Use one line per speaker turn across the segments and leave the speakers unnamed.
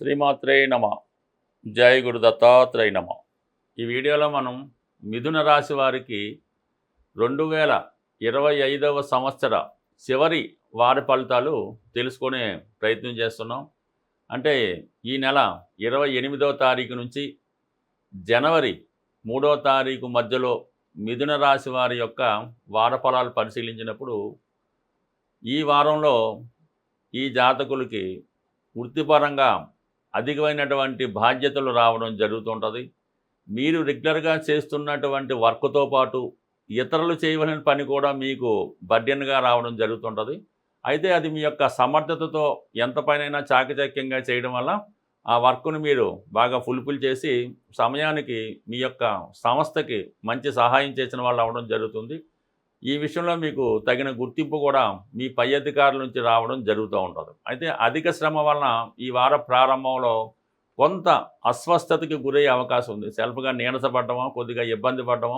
శ్రీమాత్రే నమ. జై గురు దత్తాత్రేయ నమ. ఈ వీడియోలో మనం మిథున రాశి వారికి 2025వ సంవత్సర చివరి వారి ఫలితాలు తెలుసుకునే ప్రయత్నం చేస్తున్నాం. అంటే ఈ నెల 28వ తారీఖు నుంచి జనవరి 3వ తారీఖు మధ్యలో మిథున రాశి వారి యొక్క వార ఫలాలు పరిశీలించినప్పుడు ఈ వారంలో ఈ జాతకులకి వృత్తిపరంగా అధికమైనటువంటి బాధ్యతలు రావడం జరుగుతుంటుంది. మీరు రెగ్యులర్గా చేస్తున్నటువంటి వర్క్తో పాటు ఇతరులు చేయవలసిన పని కూడా మీకు బర్డెన్గా రావడం జరుగుతుంటుంది. అయితే అది మీ యొక్క సమర్థతతో ఎంత పనైనా చాకచక్యంగా చేయడం వల్ల ఆ వర్క్ను మీరు బాగా ఫుల్ఫిల్ చేసి సమయానికి మీ యొక్క సంస్థకి మంచి సహాయం చేసిన వాళ్ళు అవ్వడం జరుగుతుంది. ఈ విషయంలో మీకు తగిన గుర్తింపు కూడా మీ పై అధికారుల నుంచి రావడం జరుగుతూ ఉంటుంది. అయితే అధిక శ్రమ వలన ఈ వార ప్రారంభంలో కొంత అస్వస్థతకి గురయ్యే అవకాశం ఉంది. సెల్ఫ్గా నీరసపడటమో, కొద్దిగా ఇబ్బంది పడటమో,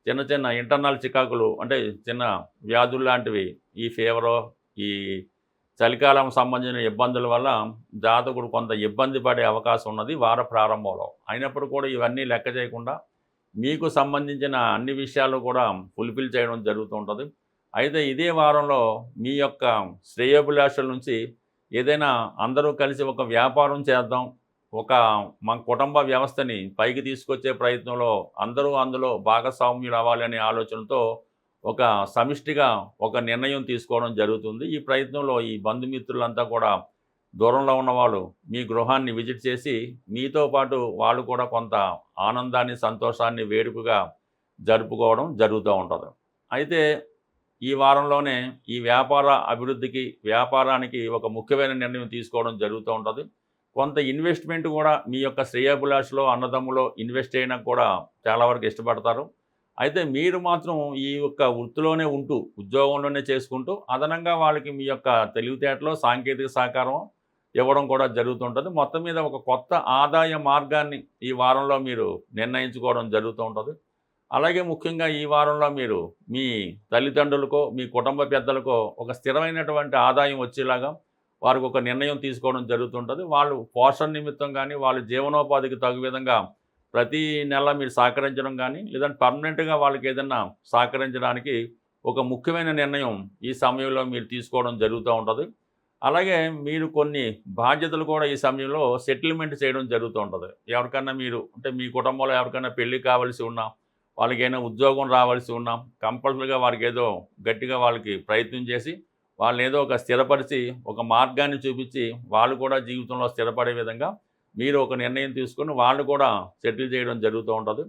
చిన్న చిన్న ఇంటర్నల్ చికాకులు అంటే చిన్న వ్యాధులు లాంటివి, ఈ ఫీవరో, ఈ చలికాలం సంబంధించిన ఇబ్బందుల వల్ల జాతకుడు కొంత ఇబ్బంది పడే అవకాశం ఉన్నది వార ప్రారంభంలో. అయినప్పుడు కూడా ఇవన్నీ లెక్క చేయకుండా మీకు సంబంధించిన అన్ని విషయాలు కూడా ఫుల్ఫిల్ చేయడం జరుగుతూ ఉంటుంది. అయితే ఇదే వారంలో మీ యొక్క శ్రేయోభిలాషల నుంచి ఏదైనా అందరూ కలిసి ఒక వ్యాపారం చేద్దాం, మన కుటుంబ వ్యవస్థని పైకి తీసుకొచ్చే ప్రయత్నంలో అందరూ అందులో భాగస్వామ్యులు అవ్వాలనే ఆలోచనతో ఒక సమిష్టిగా ఒక నిర్ణయం తీసుకోవడం జరుగుతుంది. ఈ ప్రయత్నంలో ఈ బంధుమిత్రులంతా కూడా దూరంలో ఉన్నవాళ్ళు మీ గృహాన్ని విజిట్ చేసి మీతో పాటు వాళ్ళు కూడా కొంత ఆనందాన్ని, సంతోషాన్ని, వేడుకగా జరుపుకోవడం జరుగుతూ ఉంటుంది. అయితే ఈ వారంలోనే ఈ వ్యాపార అభివృద్ధికి, వ్యాపారానికి ఒక ముఖ్యమైన నిర్ణయం తీసుకోవడం జరుగుతూ ఉంటుంది. కొంత ఇన్వెస్ట్మెంట్ కూడా మీ యొక్క శ్రేయోభిలాషలో, అన్నదమ్ములో ఇన్వెస్ట్ చేయడానికి కూడా చాలా వరకు ఇష్టపడతారు. అయితే మీరు మాత్రం ఈ యొక్క వృత్తిలోనే ఉంటూ, ఉద్యోగంలోనే చేసుకుంటూ అదనంగా వాళ్ళకి మీ యొక్క తెలివితేటలో సాంకేతిక సహకారం ఇవ్వడం కూడా జరుగుతుంటుంది. మొత్తం మీద ఒక కొత్త ఆదాయ మార్గాన్ని ఈ వారంలో మీరు నిర్ణయించుకోవడం జరుగుతూ ఉంటుంది. అలాగే ముఖ్యంగా ఈ వారంలో మీరు మీ తల్లిదండ్రులకో, మీ కుటుంబ పెద్దలకో ఒక స్థిరమైనటువంటి ఆదాయం వచ్చేలాగా వారికి ఒక నిర్ణయం తీసుకోవడం జరుగుతుంటుంది. వాళ్ళు పోషణ నిమిత్తం కానీ, వాళ్ళ జీవనోపాధికి తగు విధంగా ప్రతి నెల మీరు సహకరించడం కానీ, లేదంటే పర్మనెంట్గా వాళ్ళకి ఏదైనా సహకరించడానికి ఒక ముఖ్యమైన నిర్ణయం ఈ సమయంలో మీరు తీసుకోవడం జరుగుతూ ఉంటుంది. అలాగే మీరు కొన్ని బాధ్యతలు కూడా ఈ సమయంలో సెటిల్మెంట్ చేయడం జరుగుతూ ఉంటుంది. ఎవరికన్నా మీరు అంటే మీ కుటుంబంలో ఎవరికైనా పెళ్ళి కావాల్సి ఉన్నా, వాళ్ళకైనా ఉద్యోగం రావాల్సి ఉన్నా, కంపల్సరీగా వారికి ఏదో గట్టిగా వాళ్ళకి ప్రయత్నం చేసి వాళ్ళని ఏదో ఒక స్థిరపరిచి ఒక మార్గాన్ని చూపించి వాళ్ళు కూడా జీవితంలో స్థిరపడే విధంగా మీరు ఒక నిర్ణయం తీసుకొని వాళ్ళు కూడా సెటిల్ చేయడం జరుగుతూ ఉంటుంది.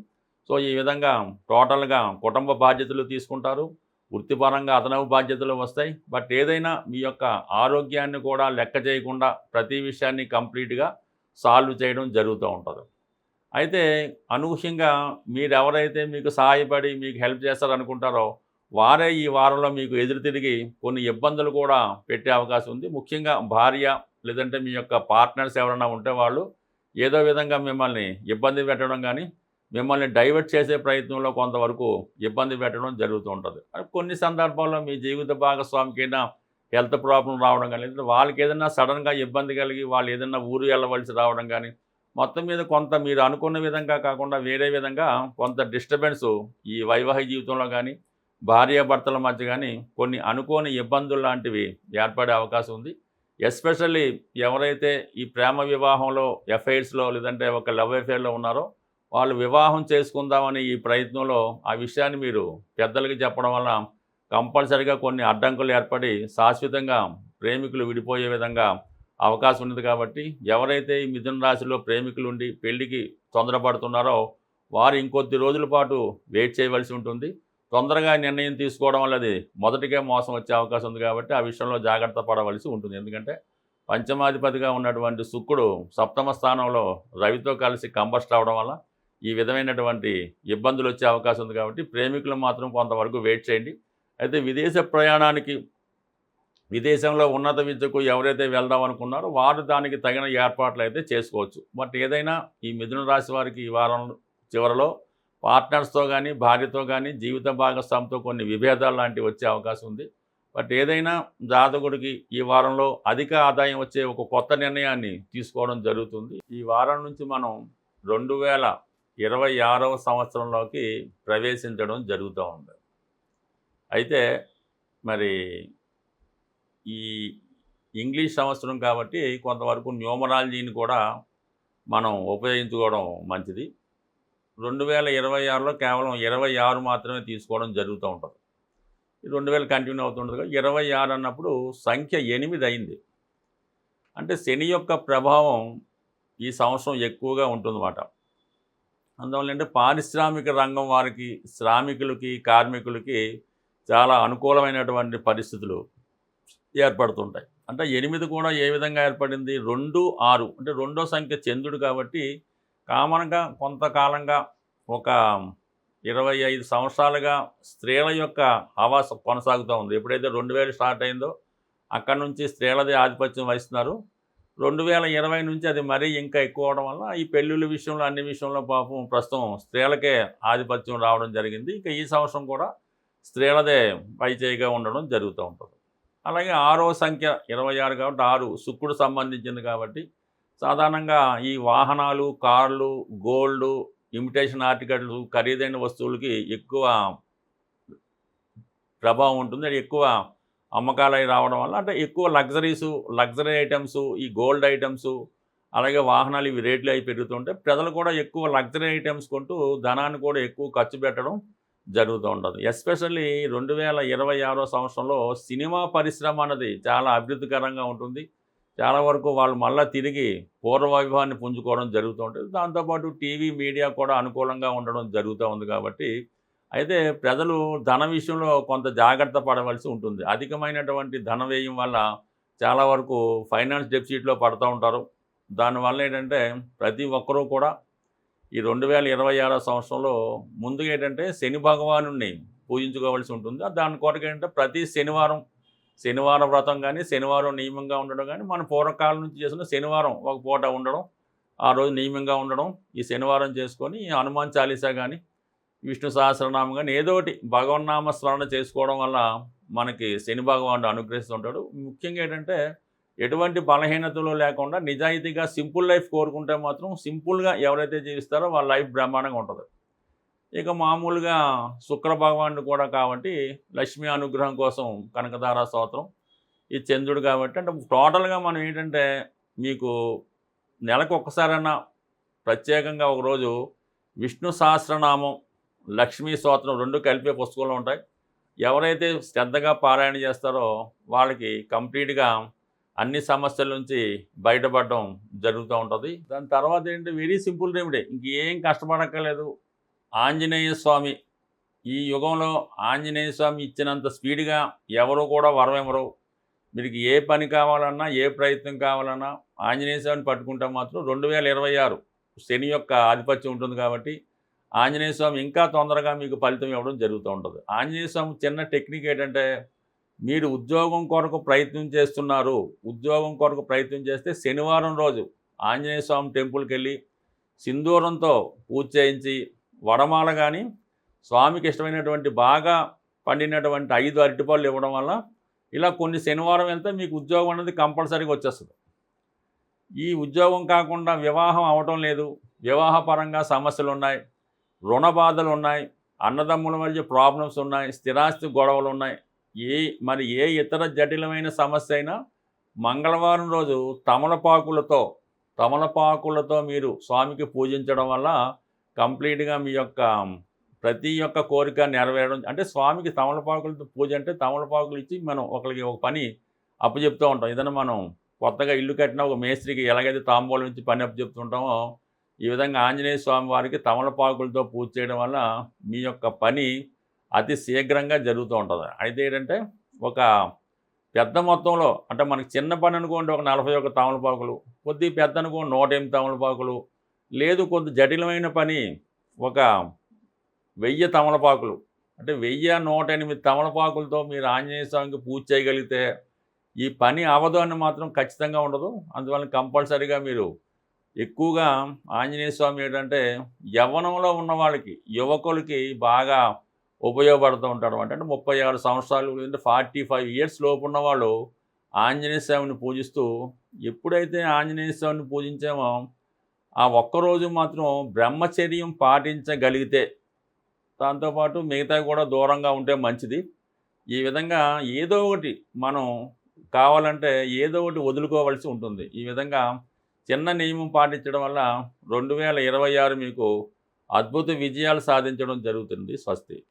సో ఈ విధంగా టోటల్గా కుటుంబ బాధ్యతలు తీసుకుంటారు, వృత్తిపరంగా అదనపు బాధ్యతలు వస్తాయి. బట్ ఏదైనా మీ యొక్క ఆరోగ్యాన్ని కూడా లెక్క చేయకుండా ప్రతి విషయాన్ని కంప్లీట్గా సాల్వ్ చేయడం జరుగుతూ ఉంటుంది. అయితే అనూహ్యంగా మీరెవరైతే మీకు సహాయపడి మీకు హెల్ప్ చేస్తారనుకుంటారో వారే ఈ వారంలో మీకు ఎదురు తిరిగి కొన్ని ఇబ్బందులు కూడా పెట్టే అవకాశం ఉంది. ముఖ్యంగా భార్య లేదంటే మీ యొక్క పార్ట్నర్స్ ఎవరైనా ఉంటే వాళ్ళు ఏదో విధంగా మిమ్మల్ని ఇబ్బంది పెట్టడం కానీ, మిమ్మల్ని డైవర్ట్ చేసే ప్రయత్నంలో కొంతవరకు ఇబ్బంది పెట్టడం జరుగుతూ ఉంటుంది. కొన్ని సందర్భాల్లో మీ జీవిత భాగస్వామికైనా హెల్త్ ప్రాబ్లం రావడం కానీ, లేదంటే వాళ్ళకి ఏదైనా సడన్గా ఇబ్బంది కలిగి వాళ్ళు ఏదైనా ఊరు వెళ్ళవలసి రావడం కానీ, మొత్తం మీద కొంత మీరు అనుకున్న విధంగా కాకుండా వేరే విధంగా కొంత డిస్టర్బెన్స్ ఈ వైవాహిక జీవితంలో కానీ, భార్యాభర్తల మధ్య కానీ కొన్ని అనుకోని ఇబ్బందులు లాంటివి ఏర్పడే అవకాశం ఉంది. ఎస్పెషల్లీ ఎవరైతే ఈ ప్రేమ వివాహంలో, ఎఫైర్స్లో లేదంటే ఒక లవ్ అఫైర్లో ఉన్నారో వాళ్ళు వివాహం చేసుకుందామని ఈ ప్రయత్నంలో ఆ విషయాన్ని మీరు పెద్దలకి చెప్పడం వల్ల కంపల్సరిగా కొన్ని అడ్డంకులు ఏర్పడి శాశ్వతంగా ప్రేమికులు విడిపోయే విధంగా అవకాశం ఉన్నది. కాబట్టి ఎవరైతే ఈ మిథున రాశిలో ప్రేమికులు ఉండి పెళ్లికి తొందరపడుతున్నారో వారు ఇంకొద్ది రోజుల పాటు వెయిట్ చేయవలసి ఉంటుంది. తొందరగా నిర్ణయం తీసుకోవడం వల్ల అది మొదటికే మోసం వచ్చే అవకాశం ఉంది. కాబట్టి ఆ విషయంలో జాగ్రత్త పడవలసి ఉంటుంది. ఎందుకంటే పంచమాధిపతిగా ఉన్నటువంటి శుక్రుడు సప్తమ స్థానంలో రవితో కలిసి కంబస్ట్ అవడం వల్ల ఈ విధమైనటువంటి ఇబ్బందులు వచ్చే అవకాశం ఉంది. కాబట్టి ప్రేమికులు మాత్రం కొంతవరకు వెయిట్ చేయండి. అయితే విదేశ ప్రయాణానికి, విదేశంలో ఉన్నత విద్యకు ఎవరైతే వెళ్దాం అనుకున్నారో వారు దానికి తగిన ఏర్పాట్లు అయితే చేసుకోవచ్చు. బట్ ఏదైనా ఈ మిథున రాశి వారికి ఈ వారం చివరిలో పార్ట్నర్స్తో కానీ, భార్యతో కానీ, జీవిత భాగస్వామితో కొన్ని విభేదాలు లాంటివి వచ్చే అవకాశం ఉంది. బట్ ఏదైనా జాతకుడికి ఈ వారంలో అధిక ఆదాయం వచ్చే ఒక కొత్త నిర్ణయాన్ని తీసుకోవడం జరుగుతుంది. ఈ వారం నుంచి మనం 2026వ సంవత్సరంలోకి ప్రవేశించడం జరుగుతూ ఉంది. అయితే మరి ఈ ఇంగ్లీష్ సంవత్సరం కాబట్టి కొంతవరకు న్యూమరాలజీని కూడా మనం ఉపయోగించుకోవడం మంచిది. 2026లో కేవలం 26 మాత్రమే తీసుకోవడం జరుగుతూ ఉంటుంది. 2000 కంటిన్యూ అవుతుంటుంది కదా, 26 అన్నప్పుడు సంఖ్య 8 అయింది. అంటే శని యొక్క ప్రభావం ఈ సంవత్సరం ఎక్కువగా ఉంటుందన్నమాట. అందువల్ల అంటే పారిశ్రామిక రంగం వారికి, శ్రామికులకి, కార్మికులకి చాలా అనుకూలమైనటువంటి పరిస్థితులు ఏర్పడుతుంటాయి. అంటే 8 కూడా ఏ విధంగా ఏర్పడింది? 2, 6 అంటే రెండో సంఖ్య చంద్రుడు కాబట్టి కామన్గా కొంతకాలంగా ఒక 25 సంవత్సరాలుగా స్త్రీల యొక్క హవాస కొనసాగుతూ ఉంది. ఎప్పుడైతే 2000 స్టార్ట్ అయిందో అక్కడ నుంచి స్త్రీలదే ఆధిపత్యం వహిస్తున్నారు. 2020 నుంచి అది మరీ ఇంకా ఎక్కువ అవడం వల్ల ఈ పెళ్ళిళ్ళ విషయంలో, అన్ని విషయంలో పాపం ప్రస్తుతం స్త్రీలకే ఆధిపత్యం రావడం జరిగింది. ఇంకా ఈ సంవత్సరం కూడా స్త్రీలదే పైచేయిగా ఉండడం జరుగుతూ ఉంటుంది. అలాగే 6వ సంఖ్య 26 కాబట్టి 6 శుక్రుడు సంబంధించింది కాబట్టి సాధారణంగా ఈ వాహనాలు, కార్లు, గోల్డ్, ఇమిటేషన్ ఆర్టికల్స్, ఖరీదైన వస్తువులకి ఎక్కువ ప్రభావం ఉంటుంది. అది ఎక్కువ అమ్మకాలు అవి రావడం వల్ల అంటే ఎక్కువ లగ్జరీ ఐటమ్స్, ఈ గోల్డ్ ఐటమ్స్, అలాగే వాహనాలు ఇవి రేట్లు అవి పెరుగుతుంటే ప్రజలు కూడా ఎక్కువ లగ్జరీ ఐటమ్స్ కొంటూ ధనాన్ని కూడా ఎక్కువ ఖర్చు పెట్టడం జరుగుతూ ఉంటుంది. ఎస్పెషల్లీ 2026వ సంవత్సరంలో సినిమా పరిశ్రమ అన్నది చాలా అభివృద్ధికరంగా ఉంటుంది. చాలా వరకు వాళ్ళు మళ్ళీ తిరిగి పూర్వవైభవాన్ని పుంజుకోవడం జరుగుతూ ఉంటుంది. దాంతోపాటు టీవీ, మీడియా కూడా అనుకూలంగా ఉండడం జరుగుతూ ఉంది కాబట్టి అయితే ప్రజలు ధన విషయంలో కొంత జాగ్రత్త పడవలసి ఉంటుంది. అధికమైనటువంటి ధన వ్యయం వల్ల చాలా వరకు ఫైనాన్స్ డెఫిసిట్లో పడుతూ ఉంటారు. దానివల్ల ఏంటంటే ప్రతి ఒక్కరూ కూడా ఈ 2026 సంవత్సరంలో ముందుగా ఏంటంటే శని భగవానుడిని పూజించుకోవాల్సి ఉంటుంది. దాని కొరకు ఏంటంటే ప్రతి శనివారం వ్రతం కానీ, శనివారం నియమంగా ఉండడం కానీ, మన పూర్వకాలం నుంచి చేసిన శనివారం ఒక పూట ఉండడం, ఆ రోజు నియమంగా ఉండడం, ఈ శనివారం చేసుకొని హనుమాన్ చాలీసా కానీ, విష్ణు సహస్రనామం కానీ ఏదో ఒకటి భగవన్నామ స్మరణ చేసుకోవడం వల్ల మనకి శని భగవానుడు అనుగ్రహిస్తుంటాడు. ముఖ్యంగా ఏంటంటే ఎటువంటి బలహీనతలు లేకుండా నిజాయితీగా సింపుల్ లైఫ్ కోరుకుంటే మాత్రం సింపుల్గా ఎవరైతే జీవిస్తారో వాళ్ళ లైఫ్ బ్రహ్మాండంగా ఉంటుంది. ఇక మామూలుగా శుక్ర భగవానుడు కూడా కాబట్టి లక్ష్మీ అనుగ్రహం కోసం కనకధారా స్తోత్రం, ఈ చంద్రుడు కాబట్టి అంటే టోటల్గా మనం ఏంటంటే మీకు నెలకు ఒక్కసారైనా ప్రత్యేకంగా ఒకరోజు విష్ణు సహస్రనామం, లక్ష్మీ స్తోత్రం 2 కలిపే పుస్తకంలో ఉంటాయి. ఎవరైతే శ్రద్ధగా పారాయణ చేస్తారో వాళ్ళకి కంప్లీట్గా అన్ని సమస్యల నుంచి బయటపడడం జరుగుతూ ఉంటుంది. దాని తర్వాత ఏంటి, వెరీ సింపుల్ రెమెడీ, ఇంకేం కష్టపడక్కర్లేదు. ఆంజనేయ స్వామి, ఈ యుగంలో ఆంజనేయ స్వామి ఇచ్చినంత స్పీడ్గా ఎవరు కూడా వరం ఇవ్వరు. మీకు ఏ పని కావాలన్నా, ఏ ప్రయత్నం కావాలన్నా ఆంజనేయ స్వామిని పట్టుకుంటే మాత్రం 2026 శని యొక్క ఆధిపత్యం ఉంటుంది కాబట్టి ఆంజనేయ స్వామి ఇంకా తొందరగా మీకు ఫలితం ఇవ్వడం జరుగుతూ ఉంటుంది. ఆంజనేయ స్వామి చిన్న టెక్నిక్ ఏంటంటే, మీరు ఉద్యోగం కొరకు ప్రయత్నం చేస్తున్నారు, ఉద్యోగం కొరకు ప్రయత్నం చేస్తే శనివారం రోజు ఆంజనేయ స్వామి టెంపుల్కి వెళ్ళి సింధూరంతో పూజ చేయించి వడమాల కానీ, స్వామికి ఇష్టమైనటువంటి బాగా పండినటువంటి 5 అరటిపళ్ళు ఇవ్వడం వల్ల ఇలా కొన్ని శనివారం వెళ్తే మీకు ఉద్యోగం అనేది కంపల్సరీగా వచ్చేస్తుంది. ఈ ఉద్యోగం కాకుండా వివాహం అవటం లేదు, వివాహపరంగా సమస్యలు ఉన్నాయి, రుణ బాధలు ఉన్నాయి, అన్నదమ్ముల మధ్య ప్రాబ్లమ్స్ ఉన్నాయి, స్థిరాస్తి గొడవలు ఉన్నాయి, ఏ ఇతర జటిలమైన సమస్య అయినా మంగళవారం రోజు తమలపాకులతో మీరు స్వామికి పూజించడం వల్ల కంప్లీట్గా మీ యొక్క ప్రతి ఒక్క కోరిక నెరవేరడం. అంటే స్వామికి తమలపాకులతో పూజ అంటే తమలపాకులు ఇచ్చి మనం ఒకరికి ఒక పని అప్పచెప్తూ ఉంటాం. ఏదైనా మనం కొత్తగా ఇల్లు కట్టినా ఒక మేస్త్రికి ఎలాగైతే తాంబూలం ఇచ్చి పని అప్పచెప్తుంటామో ఈ విధంగా ఆంజనేయ స్వామి వారికి తమలపాకులతో పూజ చేయడం వల్ల మీ యొక్క పని అతి శీఘ్రంగా జరుగుతూ ఉంటుంది. అయితే ఏంటంటే ఒక పెద్ద మొత్తంలో అంటే మనకి చిన్న పని అనుకోండి ఒక 41 తమలపాకులు, కొద్ది పెద్ద అనుకోండి 108 తమలపాకులు, లేదు కొంత జటిలమైన పని ఒక 1000 తమలపాకులు, అంటే 1108 తమలపాకులతో మీరు ఆంజనేయ స్వామికి పూజ చేయగలిగితే ఈ పని అవదు అని మాత్రం ఖచ్చితంగా ఉండదు. అందువల్ల కంపల్సరీగా మీరు ఎక్కువగా ఆంజనేయ స్వామి ఏంటంటే యవ్వనంలో ఉన్న వాళ్ళకి, యువకులకి బాగా ఉపయోగపడుతూ ఉంటారు అంటే 36 సంవత్సరాలు అంటే 45 ఇయర్స్ లోపు ఉన్న వాళ్ళు ఆంజనేయ స్వామిని పూజిస్తూ ఎప్పుడైతే ఆంజనేయ స్వామిని పూజించామో ఆ ఒక్కరోజు మాత్రం బ్రహ్మచర్యం పాటించగలిగితే దాంతోపాటు మిగతావి కూడా దూరంగా ఉంటే మంచిది. ఈ విధంగా ఏదో ఒకటి మనం కావాలంటే ఏదో ఒకటి వదులుకోవాల్సి ఉంటుంది. ఈ విధంగా చిన్న నియమం పాటించడం వల్ల 2026 మీకు అద్భుత విజయాలు సాధించడం జరుగుతుంది. స్వస్తి.